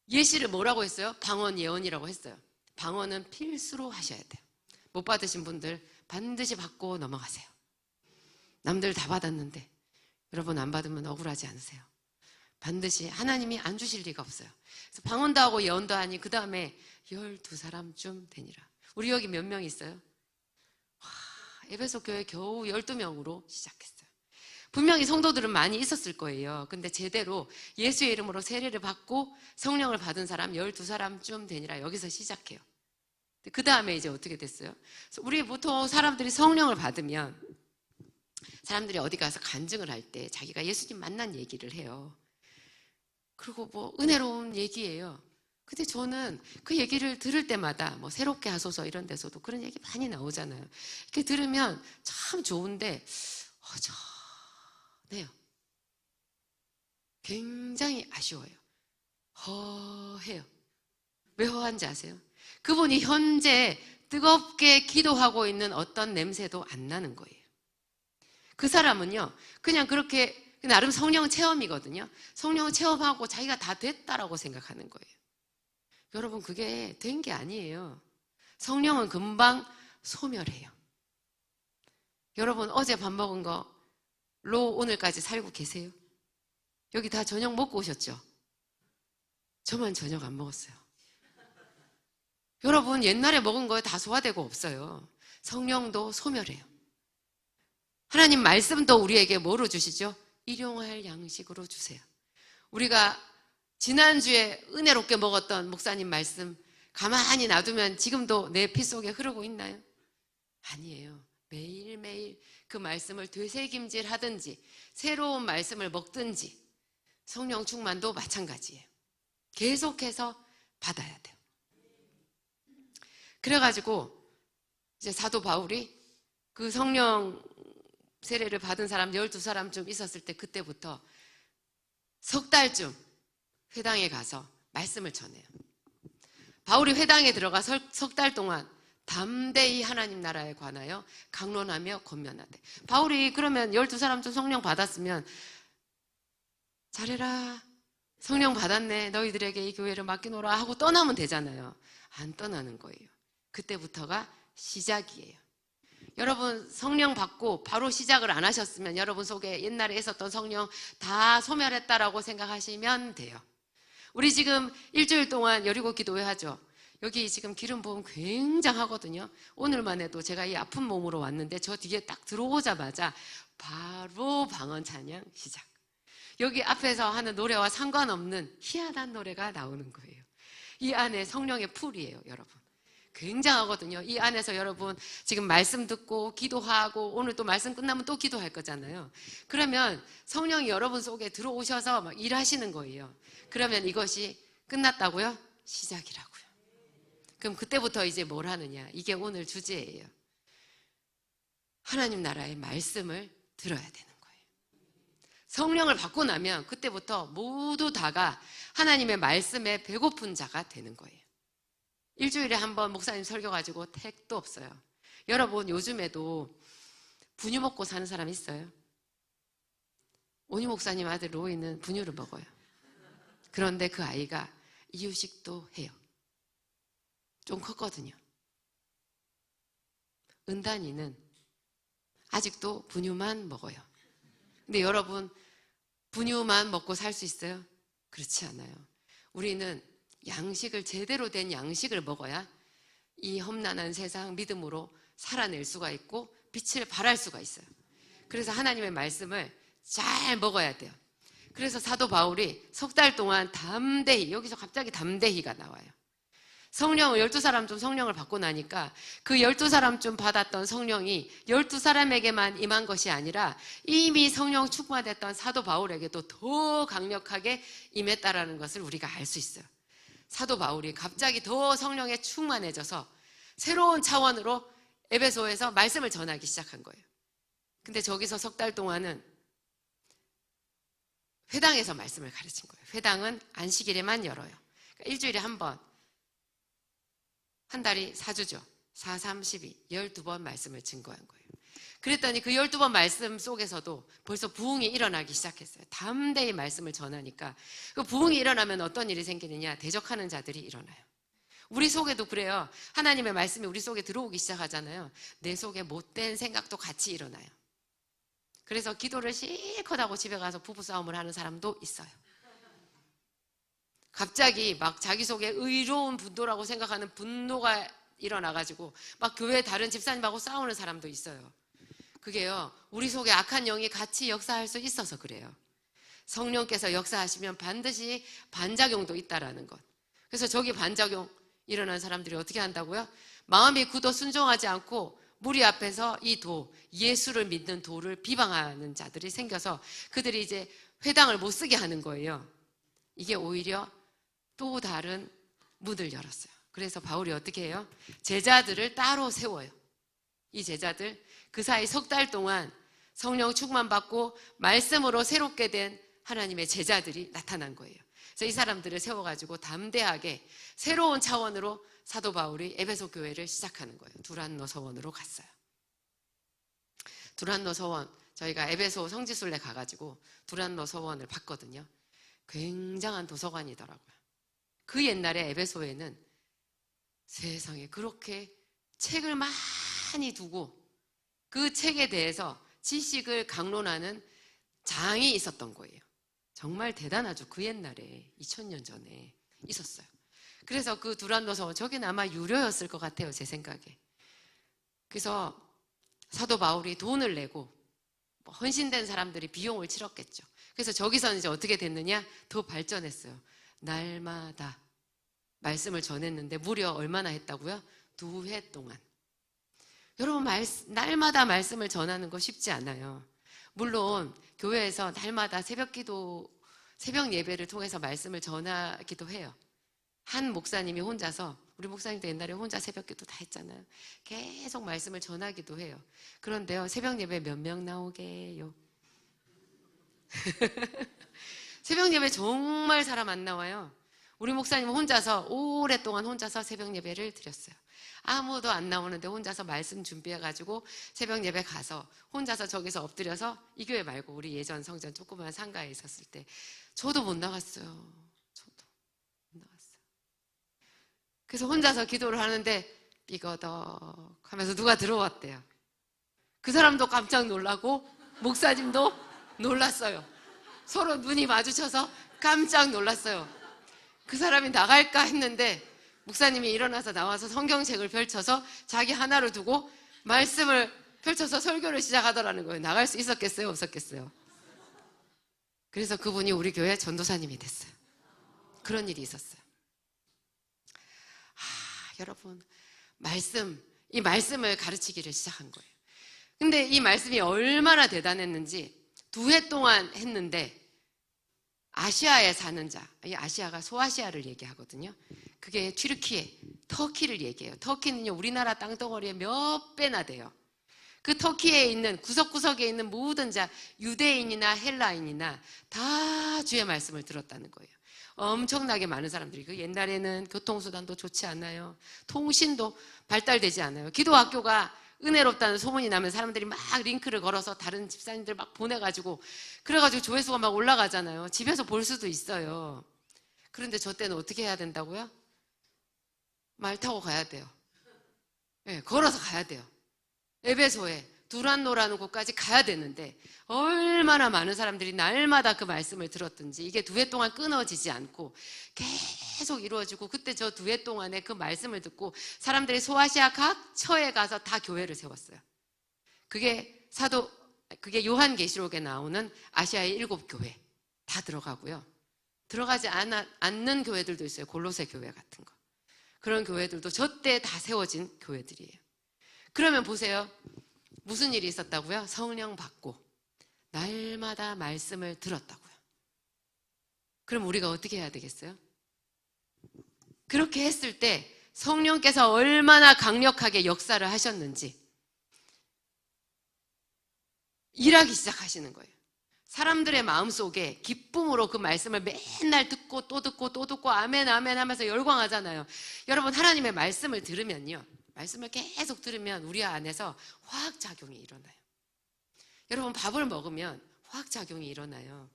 예시를 뭐라고 했어요? 방언 예언이라고 했어요. 방언은 필수로 하셔야 돼요. 못 받으신 분들 반드시 받고 넘어가세요. 남들 다 받았는데 여러분 안 받으면 억울하지 않으세요? 반드시 하나님이 안 주실 리가 없어요. 그래서 방언도 하고 예언도 하니 그 다음에 12사람쯤 되니라. 우리 여기 몇 명 있어요? 와, 에베소 교회 겨우 12명으로 시작했어요. 분명히 성도들은 많이 있었을 거예요. 근데 제대로 예수의 이름으로 세례를 받고 성령을 받은 사람 12사람쯤 되니라. 여기서 시작해요. 그 다음에 이제 어떻게 됐어요? 우리 보통 사람들이 성령을 받으면 사람들이 어디 가서 간증을 할 때 자기가 예수님 만난 얘기를 해요. 그리고 뭐 은혜로운 얘기예요. 근데 저는 그 얘기를 들을 때마다 뭐 새롭게 하소서 이런 데서도 그런 얘기 많이 나오잖아요. 이렇게 들으면 참 좋은데 허전해요. 굉장히 아쉬워요. 허해요. 왜 허한지 아세요? 그분이 현재 뜨겁게 기도하고 있는 어떤 냄새도 안 나는 거예요. 그 사람은요, 그냥 그렇게 나름 성령 체험이거든요. 성령 체험하고 자기가 다 됐다라고 생각하는 거예요. 여러분, 그게 된 게 아니에요. 성령은 금방 소멸해요. 여러분, 어제 밥 먹은 거로 오늘까지 살고 계세요? 여기 다 저녁 먹고 오셨죠? 저만 저녁 안 먹었어요. 여러분, 옛날에 먹은 거 다 소화되고 없어요. 성령도 소멸해요. 하나님 말씀도 우리에게 뭐로 주시죠? 일용할 양식으로 주세요. 우리가 지난주에 은혜롭게 먹었던 목사님 말씀 가만히 놔두면 지금도 내 피 속에 흐르고 있나요? 아니에요. 매일매일 그 말씀을 되새김질 하든지 새로운 말씀을 먹든지 성령 충만도 마찬가지예요. 계속해서 받아야 돼요. 그래가지고 이제 사도 바울이 그 성령 세례를 받은 사람 12사람쯤 있었을 때 그때부터 석 달쯤 회당에 가서 말씀을 전해요. 바울이 회당에 들어가 석 달 동안 담대히 하나님 나라에 관하여 강론하며 권면하되, 바울이 그러면 12사람쯤 성령 받았으면 잘해라, 성령 받았네, 너희들에게 이 교회를 맡기노라 하고 떠나면 되잖아요. 안 떠나는 거예요. 그때부터가 시작이에요. 여러분, 성령 받고 바로 시작을 안 하셨으면 여러분 속에 옛날에 있었던 성령 다 소멸했다라고 생각하시면 돼요. 우리 지금 일주일 동안 여리고 기도회 하죠. 여기 지금 기름 부음 굉장하거든요. 오늘만 해도 제가 이 아픈 몸으로 왔는데 저 뒤에 딱 들어오자마자 바로 방언 찬양 시작. 여기 앞에서 하는 노래와 상관없는 희한한 노래가 나오는 거예요. 이 안에 성령의 풀이에요, 여러분. 굉장하거든요. 이 안에서 여러분 지금 말씀 듣고 기도하고 오늘 또 말씀 끝나면 또 기도할 거잖아요. 그러면 성령이 여러분 속에 들어오셔서 막 일하시는 거예요. 그러면 이것이 끝났다고요? 시작이라고요. 그럼 그때부터 이제 뭘 하느냐? 이게 오늘 주제예요. 하나님 나라의 말씀을 들어야 되는 거예요. 성령을 받고 나면 그때부터 모두 다가 하나님의 말씀에 배고픈 자가 되는 거예요. 일주일에 한 번 목사님 설교 가지고 택도 없어요. 여러분, 요즘에도 분유 먹고 사는 사람 있어요? 오니 목사님 아들 로이는 분유를 먹어요. 그런데 그 아이가 이유식도 해요. 좀 컸거든요. 은단이는 아직도 분유만 먹어요. 근데 여러분, 분유만 먹고 살 수 있어요? 그렇지 않아요. 우리는 양식을, 제대로 된 양식을 먹어야 이 험난한 세상 믿음으로 살아낼 수가 있고 빛을 발할 수가 있어요. 그래서 하나님의 말씀을 잘 먹어야 돼요. 그래서 사도 바울이 석 달 동안 담대히, 여기서 갑자기 담대히가 나와요. 성령을 12사람쯤 성령을 받고 나니까 그 12사람쯤 받았던 성령이 12사람에게만 임한 것이 아니라 이미 성령 충만됐던 사도 바울에게도 더 강력하게 임했다라는 것을 우리가 알 수 있어요. 사도 바울이 갑자기 더 성령에 충만해져서 새로운 차원으로 에베소에서 말씀을 전하기 시작한 거예요. 근데 저기서 석 달 동안은 회당에서 말씀을 가르친 거예요. 회당은 안식일에만 열어요. 그러니까 일주일에 한 번, 한 달이 4주죠. 4, 3, 12, 12번 말씀을 증거한 거예요. 그랬더니 그 12번 말씀 속에서도 벌써 부흥이 일어나기 시작했어요. 담대히 말씀을 전하니까 그 부흥이 일어나면 어떤 일이 생기느냐? 대적하는 자들이 일어나요. 우리 속에도 그래요. 하나님의 말씀이 우리 속에 들어오기 시작하잖아요. 내 속에 못된 생각도 같이 일어나요. 그래서 기도를 실컷 하고 집에 가서 부부싸움을 하는 사람도 있어요. 갑자기 막 자기 속에 의로운 분노라고 생각하는 분노가 일어나가지고 막 교회 다른 집사님하고 싸우는 사람도 있어요. 그게요, 우리 속에 악한 영이 같이 역사할 수 있어서 그래요. 성령께서 역사하시면 반드시 반작용도 있다라는 것. 그래서 저기 반작용 일어난 사람들이 어떻게 한다고요? 마음이 굳어 순종하지 않고 무리 앞에서 이 도, 예수를 믿는 도를 비방하는 자들이 생겨서 그들이 이제 회당을 못 쓰게 하는 거예요. 이게 오히려 또 다른 문을 열었어요. 그래서 바울이 어떻게 해요? 제자들을 따로 세워요. 이 제자들, 그 사이 석 달 동안 성령 충만받고 말씀으로 새롭게 된 하나님의 제자들이 나타난 거예요. 그래서 이 사람들을 세워가지고 담대하게 새로운 차원으로 사도 바울이 에베소 교회를 시작하는 거예요. 두란노 서원으로 갔어요. 두란노 서원, 저희가 에베소 성지순례 가가지고 두란노 서원을 봤거든요. 굉장한 도서관이더라고요. 그 옛날에 에베소에는 세상에 그렇게 책을 많이 두고 그 책에 대해서 지식을 강론하는 장이 있었던 거예요. 정말 대단하죠. 그 옛날에 2000년 전에 있었어요. 그래서 그 두란노 서원, 저기는 아마 유료였을 것 같아요, 제 생각에. 그래서 사도 바울이 돈을 내고 헌신된 사람들이 비용을 치렀겠죠. 그래서 저기서는 이제 어떻게 됐느냐? 더 발전했어요. 날마다 말씀을 전했는데 무려 얼마나 했다고요? 2회 동안. 여러분, 날마다 말씀을 전하는 거 쉽지 않아요. 물론 교회에서 날마다 새벽 예배를 통해서 말씀을 전하기도 해요. 한 목사님이 혼자서, 우리 목사님도 옛날에 혼자 새벽 기도 다 했잖아요. 계속 말씀을 전하기도 해요. 그런데요, 새벽 예배 몇 명 나오게요? 새벽 예배 정말 사람 안 나와요. 우리 목사님은 혼자서 오랫동안 혼자서 새벽 예배를 드렸어요. 아무도 안 나오는데 혼자서 말씀 준비해가지고 새벽 예배 가서 혼자서 저기서 엎드려서, 이 교회 말고 우리 예전 성전 조그만 상가에 있었을 때 저도 못 나갔어요. 저도 못 나갔어요. 그래서 혼자서 기도를 하는데 삐거덕 하면서 누가 들어왔대요. 그 사람도 깜짝 놀라고 목사님도 놀랐어요. 서로 눈이 마주쳐서 깜짝 놀랐어요. 그 사람이 나갈까 했는데 목사님이 일어나서 나와서 성경책을 펼쳐서 자기 하나를 두고 말씀을 펼쳐서 설교를 시작하더라는 거예요. 나갈 수 있었겠어요? 없었겠어요? 그래서 그분이 우리 교회 전도사님이 됐어요. 그런 일이 있었어요. 여러분, 이 말씀을 가르치기를 시작한 거예요. 근데 이 말씀이 얼마나 대단했는지 2회 동안 했는데, 아시아에 사는 자, 이 아시아가 소아시아를 얘기하거든요. 그게 튀르키예, 터키를 얘기해요. 터키는요, 우리나라 땅덩어리의 몇 배나 돼요. 그 터키에 있는 구석구석에 있는 모든 자, 유대인이나 헬라인이나 다 주의 말씀을 들었다는 거예요. 엄청나게 많은 사람들이. 그 옛날에는 교통수단도 좋지 않아요. 통신도 발달되지 않아요. 기도학교가 은혜롭다는 소문이 나면 사람들이 막 링크를 걸어서 다른 집사님들 막 보내가지고, 그래가지고 조회수가 막 올라가잖아요. 집에서 볼 수도 있어요. 그런데 저 때는 어떻게 해야 된다고요? 말 타고 가야 돼요. 네, 걸어서 가야 돼요. 에베소에 두란노라는 곳까지 가야 되는데 얼마나 많은 사람들이 날마다 그 말씀을 들었든지 이게 2회 동안 끊어지지 않고 계속 이루어지고, 그때 저 2회 동안에 그 말씀을 듣고 사람들이 소아시아 각 처에 가서 다 교회를 세웠어요. 그게 요한계시록에 나오는 아시아의 7교회 다 들어가고요. 들어가지 않는 교회들도 있어요. 골로새 교회 같은 거. 그런 교회들도 저 때 다 세워진 교회들이에요. 그러면 보세요. 무슨 일이 있었다고요? 성령 받고 날마다 말씀을 들었다고요. 그럼 우리가 어떻게 해야 되겠어요? 그렇게 했을 때 성령께서 얼마나 강력하게 역사를 하셨는지 일하기 시작하시는 거예요. 사람들의 마음속에 기쁨으로 그 말씀을 맨날 듣고 또 듣고 또 듣고 아멘 아멘 하면서 열광하잖아요. 여러분, 하나님의 말씀을 들으면요, 말씀을 계속 들으면 우리 안에서 화학작용이 일어나요. 여러분, 밥을 먹으면 화학작용이 일어나요.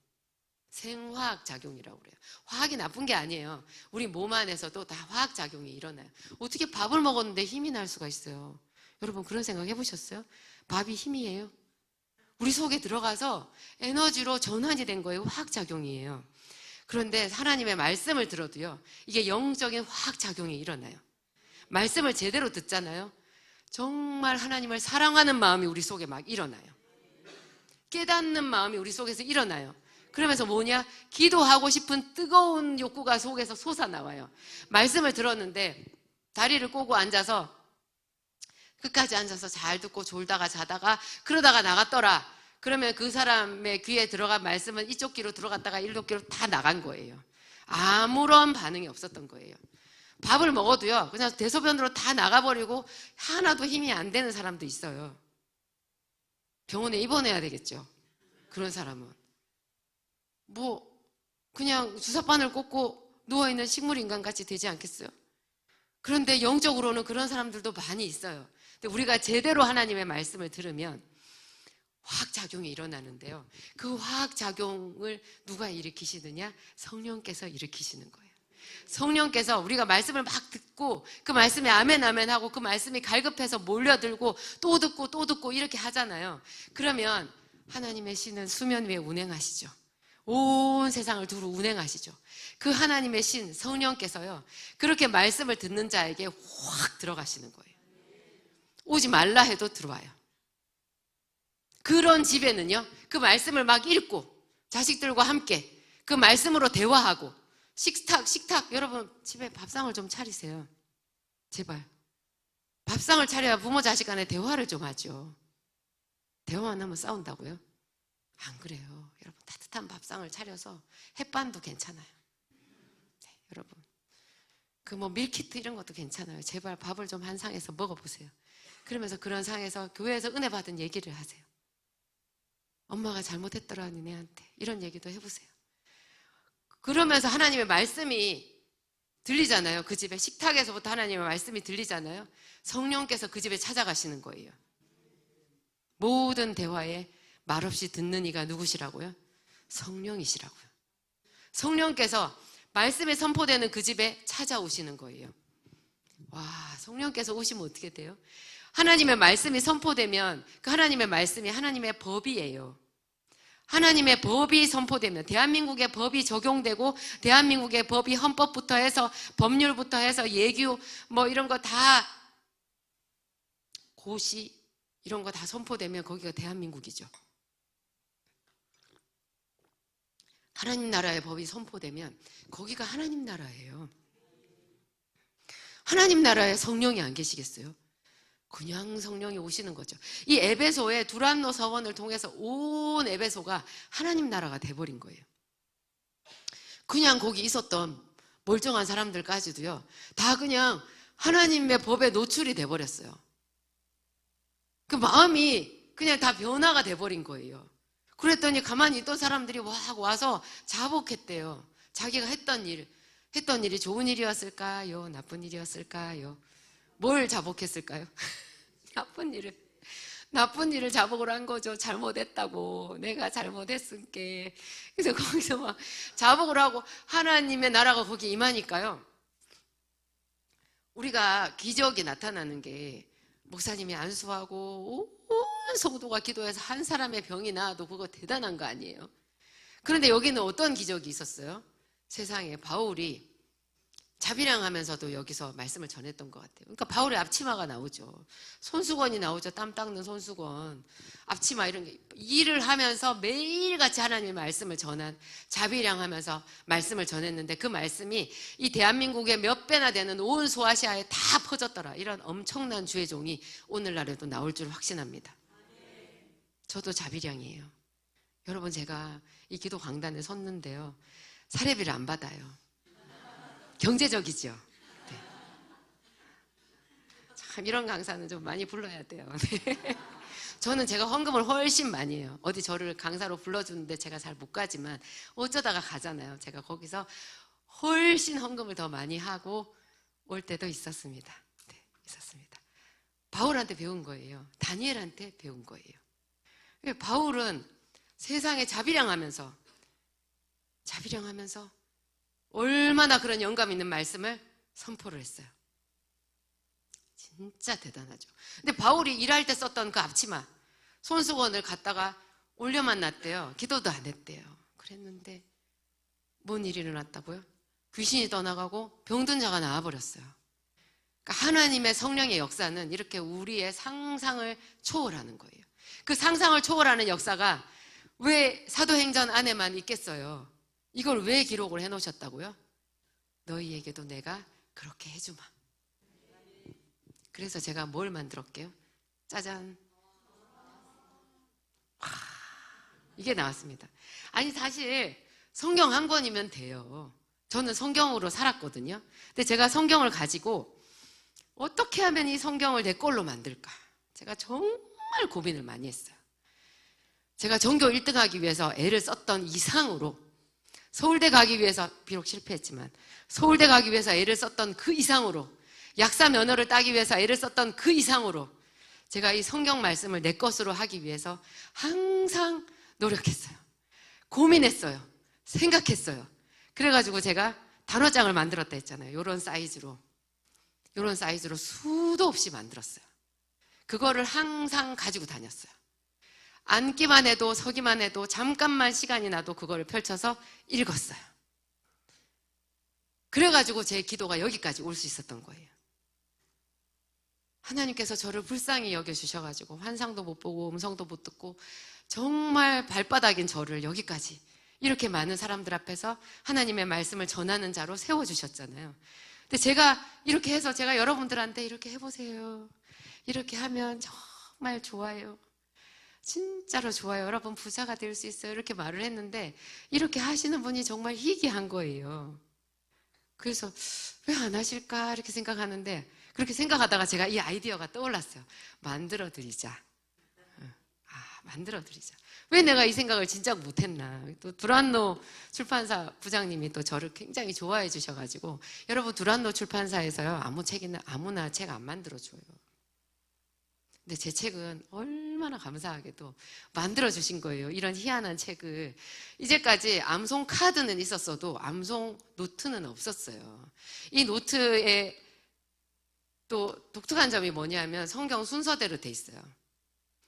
생화학작용이라고 그래요. 화학이 나쁜 게 아니에요. 우리 몸 안에서도 다 화학작용이 일어나요. 어떻게 밥을 먹었는데 힘이 날 수가 있어요? 여러분, 그런 생각 해보셨어요? 밥이 힘이에요? 우리 속에 들어가서 에너지로 전환이 된 거예요. 화학작용이에요. 그런데 하나님의 말씀을 들어도요, 이게 영적인 화학작용이 일어나요. 말씀을 제대로 듣잖아요. 정말 하나님을 사랑하는 마음이 우리 속에 막 일어나요. 깨닫는 마음이 우리 속에서 일어나요. 그러면서 뭐냐? 기도하고 싶은 뜨거운 욕구가 속에서 솟아나와요. 말씀을 들었는데 다리를 꼬고 앉아서 끝까지 앉아서 잘 듣고 졸다가 자다가 그러다가 나갔더라. 그러면 그 사람의 귀에 들어간 말씀은 이쪽 귀로 들어갔다가 이쪽 귀로 다 나간 거예요. 아무런 반응이 없었던 거예요. 밥을 먹어도요, 그냥 대소변으로 다 나가버리고 하나도 힘이 안 되는 사람도 있어요. 병원에 입원해야 되겠죠. 그런 사람은. 뭐, 그냥 주사바늘 꽂고 누워있는 식물인간 같이 되지 않겠어요? 그런데 영적으로는 그런 사람들도 많이 있어요. 근데 우리가 제대로 하나님의 말씀을 들으면 화학작용이 일어나는데요. 그 화학작용을 누가 일으키시느냐? 성령께서 일으키시는 거예요. 성령께서 우리가 말씀을 막 듣고 그 말씀에 아멘 아멘 하고 그 말씀이 갈급해서 몰려들고 또 듣고 또 듣고 이렇게 하잖아요. 그러면 하나님의 신은 수면 위에 운행하시죠. 온 세상을 두루 운행하시죠. 그 하나님의 신 성령께서요, 그렇게 말씀을 듣는 자에게 확 들어가시는 거예요. 오지 말라 해도 들어와요. 그런 집에는요, 그 말씀을 막 읽고 자식들과 함께 그 말씀으로 대화하고 식탁 여러분 집에 밥상을 좀 차리세요. 제발. 밥상을 차려야 부모 자식 간에 대화를 좀 하죠. 대화만 하면 싸운다고요? 안 그래요. 여러분 따뜻한 밥상을 차려서 햇반도 괜찮아요. 네, 여러분 그 뭐 밀키트 이런 것도 괜찮아요. 제발 밥을 좀 한 상에서 먹어보세요. 그러면서 그런 상에서 교회에서 은혜 받은 얘기를 하세요. 엄마가 잘못했더라 니네한테 이런 얘기도 해보세요. 그러면서 하나님의 말씀이 들리잖아요. 그 집에 식탁에서부터 하나님의 말씀이 들리잖아요. 성령께서 그 집에 찾아가시는 거예요. 모든 대화에 말없이 듣는 이가 누구시라고요? 성령이시라고요. 성령께서 말씀이 선포되는 그 집에 찾아오시는 거예요. 와, 성령께서 오시면 어떻게 돼요? 하나님의 말씀이 선포되면 그 하나님의 말씀이 하나님의 법이에요. 하나님의 법이 선포되면 대한민국의 법이 적용되고 대한민국의 법이 헌법부터 해서 법률부터 해서 예규 뭐 이런 거 다 고시 이런 거 다 선포되면 거기가 대한민국이죠. 하나님 나라의 법이 선포되면 거기가 하나님 나라예요. 하나님 나라에 성령이 안 계시겠어요? 그냥 성령이 오시는 거죠. 이 에베소의 두란노 서원을 통해서 온 에베소가 하나님 나라가 돼버린 거예요. 그냥 거기 있었던 멀쩡한 사람들까지도요, 다 그냥 하나님의 법에 노출이 돼버렸어요. 그 마음이 그냥 다 변화가 돼버린 거예요. 그랬더니 가만히 있던 사람들이 와서 자복했대요. 자기가 했던 일이 좋은 일이었을까요? 나쁜 일이었을까요? 뭘 자복했을까요? 나쁜 일을 자복을 한 거죠. 잘못했다고. 내가 잘못했으니까. 그래서 거기서 막 자복을 하고 하나님의 나라가 거기 임하니까요. 우리가 기적이 나타나는 게 목사님이 안수하고 온 성도가 기도해서 한 사람의 병이 나아도 그거 대단한 거 아니에요? 그런데 여기는 어떤 기적이 있었어요? 세상에 바울이 자비량하면서도 여기서 말씀을 전했던 것 같아요. 그러니까 바울의 앞치마가 나오죠. 손수건이 나오죠. 땀 닦는 손수건, 앞치마 이런 게 일을 하면서 매일같이 하나님의 말씀을 전한 자비량하면서 말씀을 전했는데 그 말씀이 이 대한민국의 몇 배나 되는 온 소아시아에 다 퍼졌더라. 이런 엄청난 주의 종이 오늘날에도 나올 줄 확신합니다. 저도 자비량이에요. 여러분 제가 이 기도 강단에 섰는데요. 사례비를 안 받아요. 경제적이죠. 네. 참 이런 강사는 좀 많이 불러야 돼요. 네. 저는 제가 헌금을 훨씬 많이 해요. 어디 저를 강사로 불러주는데 제가 잘 못 가지만 어쩌다가 가잖아요. 제가 거기서 훨씬 헌금을 더 많이 하고 올 때도 있었습니다. 네, 있었습니다. 바울한테 배운 거예요. 다니엘한테 배운 거예요. 바울은 세상에 자비량하면서 얼마나 그런 영감 있는 말씀을 선포를 했어요. 진짜 대단하죠. 근데 바울이 일할 때 썼던 그 앞치마, 손수건을 갖다가 올려만 놨대요. 기도도 안 했대요. 그랬는데 뭔 일이 일어났다고요? 귀신이 떠나가고 병든 자가 나와버렸어요. 그러니까 하나님의 성령의 역사는 이렇게 우리의 상상을 초월하는 거예요. 그 상상을 초월하는 역사가 왜 사도행전 안에만 있겠어요? 이걸 왜 기록을 해놓으셨다고요? 너희에게도 내가 그렇게 해주마. 그래서 제가 뭘 만들었게요? 짜잔. 이게 나왔습니다. 아니 사실 성경 한 권이면 돼요. 저는 성경으로 살았거든요. 근데 제가 성경을 가지고 어떻게 하면 이 성경을 내 걸로 만들까? 제가 정말 고민을 많이 했어요. 제가 전교 1등 하기 위해서 애를 썼던 이상으로, 서울대 가기 위해서, 비록 실패했지만 서울대 가기 위해서 애를 썼던 그 이상으로, 약사 면허를 따기 위해서 애를 썼던 그 이상으로 제가 이 성경 말씀을 내 것으로 하기 위해서 항상 노력했어요. 고민했어요. 생각했어요. 그래가지고 제가 단어장을 만들었다 했잖아요. 이런 사이즈로 수도 없이 만들었어요. 그거를 항상 가지고 다녔어요. 앉기만 해도 서기만 해도 잠깐만 시간이 나도 그거를 펼쳐서 읽었어요. 그래가지고 제 기도가 여기까지 올 수 있었던 거예요. 하나님께서 저를 불쌍히 여겨주셔가지고 환상도 못 보고 음성도 못 듣고 정말 발바닥인 저를 여기까지 이렇게 많은 사람들 앞에서 하나님의 말씀을 전하는 자로 세워주셨잖아요. 근데 제가 이렇게 해서 제가 여러분들한테 이렇게 해보세요. 이렇게 하면 정말 좋아요. 진짜로 좋아요. 여러분 부자가 될 수 있어요. 이렇게 말을 했는데 이렇게 하시는 분이 정말 희귀한 거예요. 그래서 왜 안 하실까 이렇게 생각하는데 그렇게 생각하다가 제가 이 아이디어가 떠올랐어요. 만들어드리자. 만들어드리자. 왜 내가 이 생각을 진작 못했나. 또 두란노 출판사 부장님이 또 저를 굉장히 좋아해 주셔가지고 여러분 두란노 출판사에서요 아무나 책 안 만들어줘요. 근데 제 책은 얼마나 감사하게도 만들어주신 거예요. 이런 희한한 책을. 이제까지 암송 카드는 있었어도 암송 노트는 없었어요. 이 노트에 또 독특한 점이 뭐냐면 성경 순서대로 돼 있어요.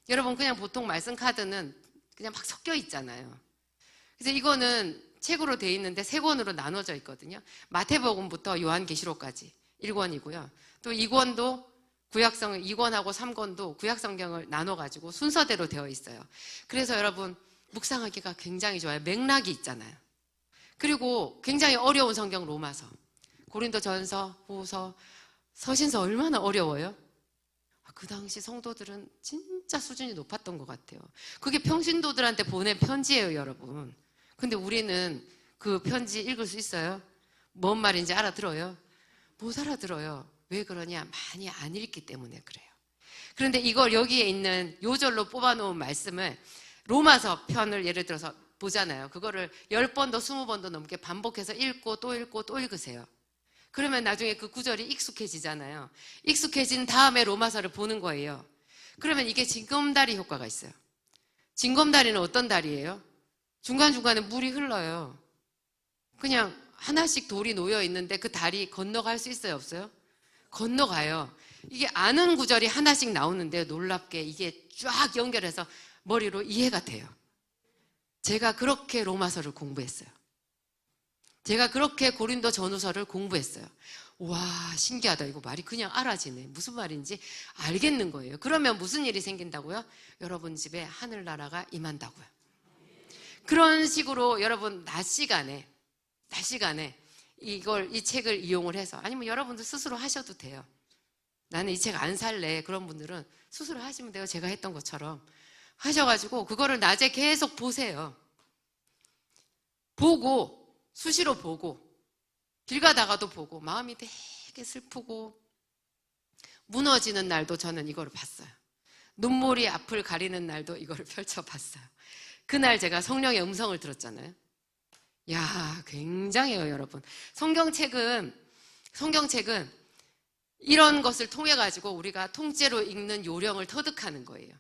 여러분 그냥 보통 말씀 카드는 그냥 막 섞여 있잖아요. 그래서 이거는 책으로 돼 있는데 3권으로 나눠져 있거든요. 마태복음부터 요한계시록까지 1권이고요. 또 2권도 구약성 2권하고 3권도 구약성경을 나눠가지고 순서대로 되어 있어요. 그래서 여러분 묵상하기가 굉장히 좋아요. 맥락이 있잖아요. 그리고 굉장히 어려운 성경 로마서, 고린도전서, 후서, 서신서 얼마나 어려워요? 그 당시 성도들은 진짜 수준이 높았던 것 같아요. 그게 평신도들한테 보낸 편지예요, 여러분. 근데 우리는 그 편지 읽을 수 있어요? 뭔 말인지 알아들어요? 못 알아들어요. 왜 그러냐? 많이 안 읽기 때문에 그래요. 그런데 이걸 여기에 있는 요절로 뽑아놓은 말씀을 로마서 편을 예를 들어서 보잖아요. 그거를 10번도 20번도 넘게 반복해서 읽고 또 읽고 또 읽으세요. 그러면 나중에 그 구절이 익숙해지잖아요. 익숙해진 다음에 로마서를 보는 거예요. 그러면 이게 징검다리 효과가 있어요. 징검다리는 어떤 다리예요? 중간중간에 물이 흘러요. 그냥 하나씩 돌이 놓여 있는데 그 다리 건너갈 수 있어요, 없어요? 건너가요. 이게 아는 구절이 하나씩 나오는데 놀랍게 이게 쫙 연결해서 머리로 이해가 돼요. 제가 그렇게 로마서를 공부했어요. 제가 그렇게 고린도 전후서를 공부했어요. 와, 신기하다. 이거 말이 그냥 알아지네. 무슨 말인지 알겠는 거예요. 그러면 무슨 일이 생긴다고요? 여러분 집에 하늘나라가 임한다고요. 그런 식으로 여러분 낮 시간에 이 책을 이용을 해서, 아니면 여러분들 스스로 하셔도 돼요. 나는 이 책 안 살래. 그런 분들은 스스로 하시면 돼요. 제가 했던 것처럼 하셔가지고 그거를 낮에 계속 보세요. 보고 수시로 보고 길 가다가도 보고 마음이 되게 슬프고 무너지는 날도 저는 이거를 봤어요. 눈물이 앞을 가리는 날도 이거를 펼쳐봤어요. 그날 제가 성령의 음성을 들었잖아요. 야, 굉장해요, 여러분. 성경책은 이런 것을 통해 가지고 우리가 통째로 읽는 요령을 터득하는 거예요.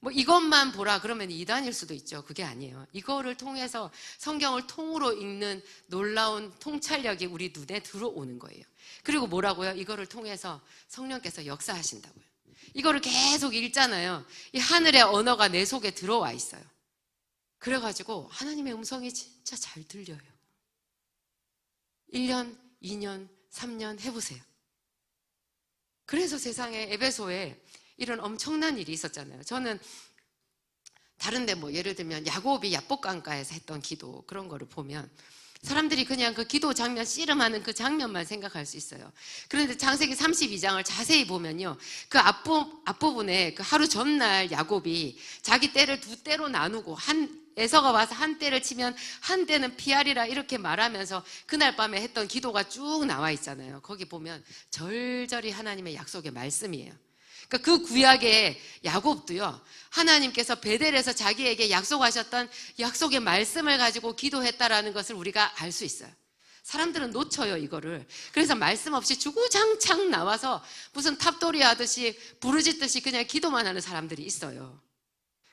뭐 이것만 보라 그러면 이단일 수도 있죠. 그게 아니에요. 이거를 통해서 성경을 통으로 읽는 놀라운 통찰력이 우리 눈에 들어오는 거예요. 그리고 뭐라고요? 이거를 통해서 성령께서 역사하신다고요. 이거를 계속 읽잖아요. 이 하늘의 언어가 내 속에 들어와 있어요. 그래가지고 하나님의 음성이 진짜 잘 들려요. 1년, 2년, 3년 해보세요. 그래서 세상에 에베소에 이런 엄청난 일이 있었잖아요. 저는 다른데 뭐 예를 들면 야곱이 야복강가에서 했던 기도 그런 거를 보면 사람들이 그냥 그 기도 장면 씨름하는 그 장면만 생각할 수 있어요. 그런데 창세기 32장을 자세히 보면요, 그 앞부분에 그 하루 전날 야곱이 자기 떼를 2떼로 나누고 한 에서가 와서 한 대를 치면 한 대는 피하리라 이렇게 말하면서 그날 밤에 했던 기도가 쭉 나와 있잖아요. 거기 보면 절절히 하나님의 약속의 말씀이에요. 그러니까 그 구약의 야곱도요, 하나님께서 베델에서 자기에게 약속하셨던 약속의 말씀을 가지고 기도했다라는 것을 우리가 알 수 있어요. 사람들은 놓쳐요, 이거를. 그래서 말씀 없이 주구장창 나와서 무슨 탑돌이 하듯이 부르짖듯이 그냥 기도만 하는 사람들이 있어요.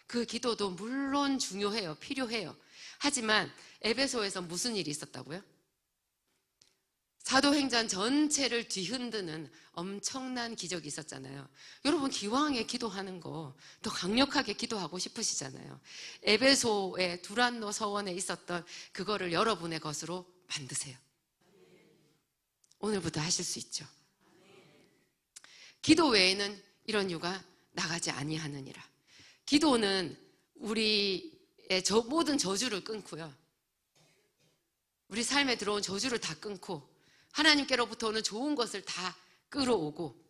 그 기도도 물론 중요해요. 필요해요. 하지만 에베소에서 무슨 일이 있었다고요? 사도행전 전체를 뒤흔드는 엄청난 기적이 있었잖아요. 여러분 기왕에 기도하는 거 더 강력하게 기도하고 싶으시잖아요. 에베소의 두란노 서원에 있었던 그거를 여러분의 것으로 만드세요. 오늘부터 하실 수 있죠. 기도 외에는 이런 유가 나가지 아니하느니라. 기도는 우리의 모든 저주를 끊고요, 우리 삶에 들어온 저주를 다 끊고 하나님께로부터 오는 좋은 것을 다 끌어오고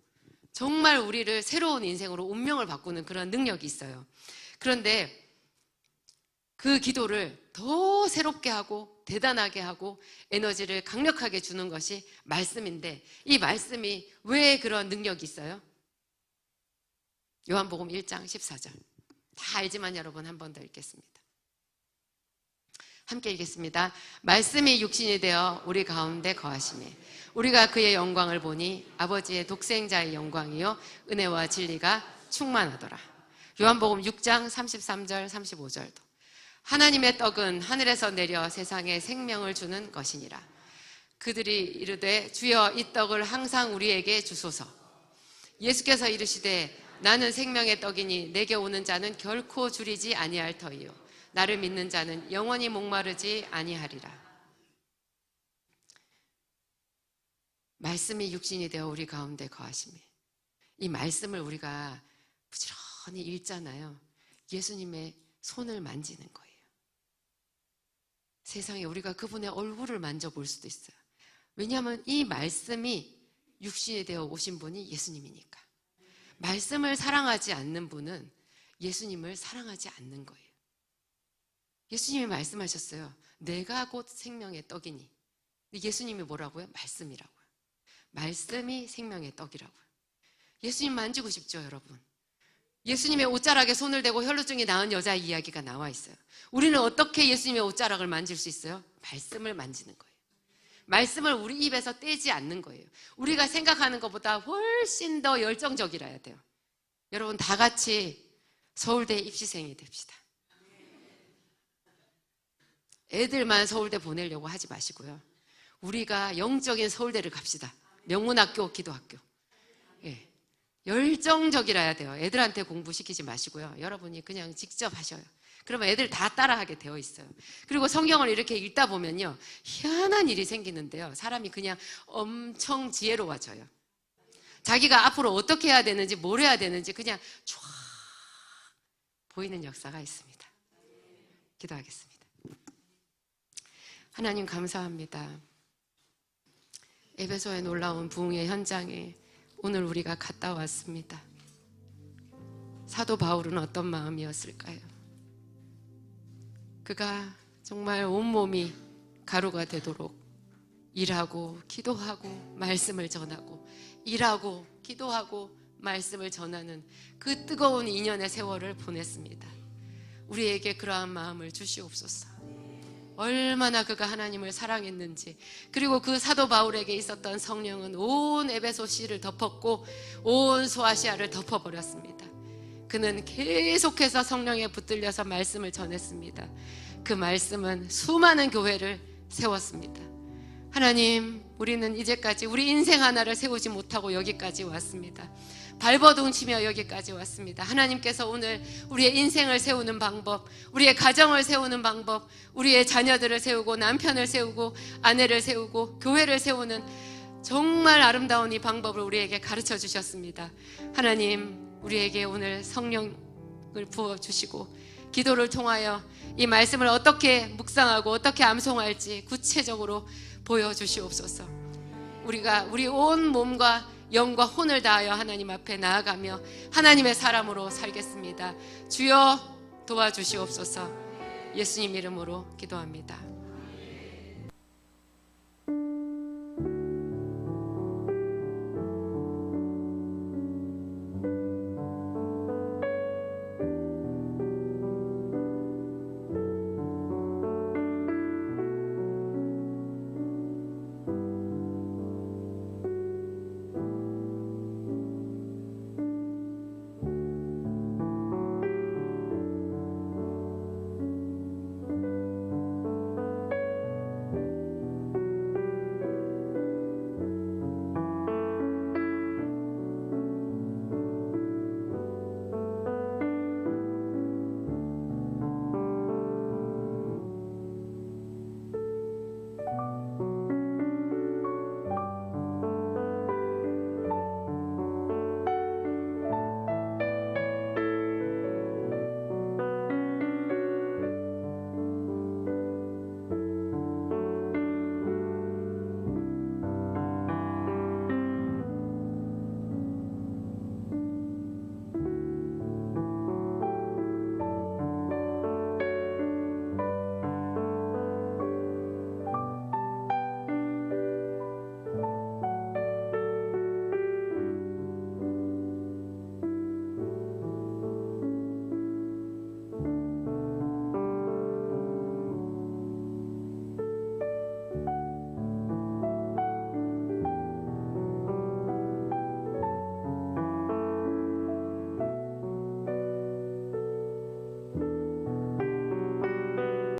정말 우리를 새로운 인생으로 운명을 바꾸는 그런 능력이 있어요. 그런데 그 기도를 더 새롭게 하고 대단하게 하고 에너지를 강력하게 주는 것이 말씀인데, 이 말씀이 왜 그런 능력이 있어요? 요한복음 1장 14절 다 알지만 여러분 한 번 더 읽겠습니다. 함께 읽겠습니다. 말씀이 육신이 되어 우리 가운데 거하시매 우리가 그의 영광을 보니 아버지의 독생자의 영광이요 은혜와 진리가 충만하더라. 요한복음 6장 33절 35절도 하나님의 떡은 하늘에서 내려 세상에 생명을 주는 것이니라. 그들이 이르되 주여 이 떡을 항상 우리에게 주소서. 예수께서 이르시되 나는 생명의 떡이니 내게 오는 자는 결코 줄이지 아니할 터이요 나를 믿는 자는 영원히 목마르지 아니하리라. 말씀이 육신이 되어 우리 가운데 거하시매, 이 말씀을 우리가 부지런히 읽잖아요. 예수님의 손을 만지는 거예요. 세상에 우리가 그분의 얼굴을 만져볼 수도 있어요. 왜냐하면 이 말씀이 육신이 되어 오신 분이 예수님이니까. 말씀을 사랑하지 않는 분은 예수님을 사랑하지 않는 거예요. 예수님이 말씀하셨어요. 내가 곧 생명의 떡이니. 예수님이 뭐라고요? 말씀이라고요. 말씀이 생명의 떡이라고요. 예수님 만지고 싶죠, 여러분? 예수님의 옷자락에 손을 대고 혈루증이 나은 여자의 이야기가 나와 있어요. 우리는 어떻게 예수님의 옷자락을 만질 수 있어요? 말씀을 만지는 거예요. 말씀을 우리 입에서 떼지 않는 거예요. 우리가 생각하는 것보다 훨씬 더 열정적이라야 돼요. 여러분 다 같이 서울대 입시생이 됩시다. 애들만 서울대 보내려고 하지 마시고요, 우리가 영적인 서울대를 갑시다. 명문학교, 기도학교. 예. 열정적이라야 돼요. 애들한테 공부시키지 마시고요, 여러분이 그냥 직접 하셔요. 그러면 애들 다 따라하게 되어 있어요. 그리고 성경을 이렇게 읽다 보면요, 희한한 일이 생기는데요, 사람이 그냥 엄청 지혜로워져요. 자기가 앞으로 어떻게 해야 되는지 뭘 해야 되는지 그냥 쫙 보이는 역사가 있습니다. 기도하겠습니다. 하나님 감사합니다. 에베소의 놀라운 부흥의 현장에 오늘 우리가 갔다 왔습니다. 사도 바울은 어떤 마음이었을까요? 그가 정말 온몸이 가루가 되도록 일하고 기도하고 말씀을 전하고 일하고 기도하고 말씀을 전하는 그 뜨거운 2년의 세월을 보냈습니다. 우리에게 그러한 마음을 주시옵소서. 얼마나 그가 하나님을 사랑했는지, 그리고 그 사도 바울에게 있었던 성령은 온 에베소시를 덮었고 온 소아시아를 덮어버렸습니다. 그는 계속해서 성령에 붙들려서 말씀을 전했습니다. 그 말씀은 수많은 교회를 세웠습니다. 하나님, 우리는 이제까지 우리 인생 하나를 세우지 못하고 여기까지 왔습니다. 발버둥 치며 여기까지 왔습니다. 하나님께서 오늘 우리의 인생을 세우는 방법, 우리의 가정을 세우는 방법, 우리의 자녀들을 세우고 남편을 세우고 아내를 세우고 교회를 세우는 정말 아름다운 이 방법을 우리에게 가르쳐 주셨습니다. 하나님, 우리에게 오늘 성령을 부어주시고 기도를 통하여 이 말씀을 어떻게 묵상하고 어떻게 암송할지 구체적으로 보여주시옵소서. 우리가 우리 온 몸과 영과 혼을 다하여 하나님 앞에 나아가며 하나님의 사람으로 살겠습니다. 주여 도와주시옵소서. 예수님 이름으로 기도합니다.